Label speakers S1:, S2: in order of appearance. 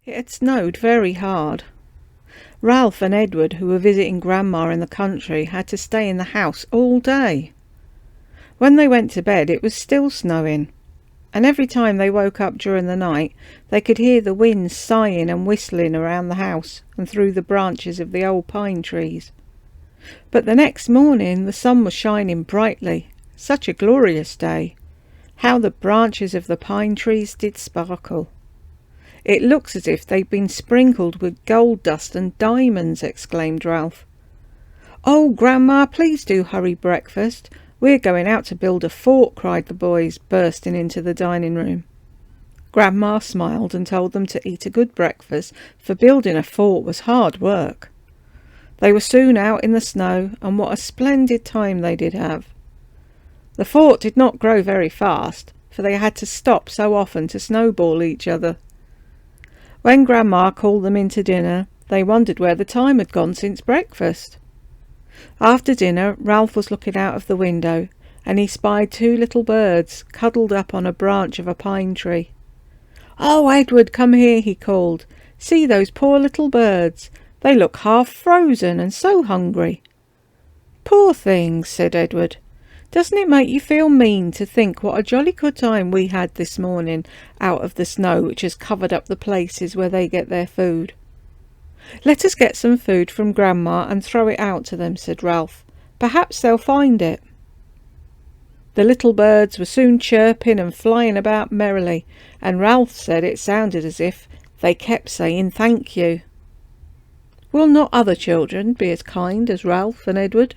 S1: It had snowed very hard. Ralph and Edward, who were visiting Grandma in the country, had to stay in the house all day. When they went to bed it was still snowing, and every time they woke up during the night they could hear the wind sighing and whistling around the house and through the branches of the old pine trees. But the next morning the sun was shining brightly. Such a glorious day! How the branches of the pine trees did sparkle! "It looks as if they'd been sprinkled with gold dust and diamonds," exclaimed Ralph. "Oh, Grandma, please do hurry breakfast. We're going out to build a fort," cried the boys, bursting into the dining room. Grandma smiled and told them to eat a good breakfast, for building a fort was hard work. They were soon out in the snow, and what a splendid time they did have. The fort did not grow very fast, for they had to stop so often to snowball each other. When Grandma called them in to dinner, they wondered where the time had gone since breakfast. After dinner, Ralph was looking out of the window, and he spied two little birds cuddled up on a branch of a pine tree. "Oh, Edward, come here," he called. "See those poor little birds. They look half frozen and so hungry." "Poor things," said Edward. "Doesn't it make you feel mean to think what a jolly good time we had this morning out of the snow which has covered up the places where they get their food?" "Let us get some food from Grandma and throw it out to them," said Ralph. "Perhaps they'll find it." The little birds were soon chirping and flying about merrily, and Ralph said it sounded as if they kept saying thank you. Will not other children be as kind as Ralph and Edward?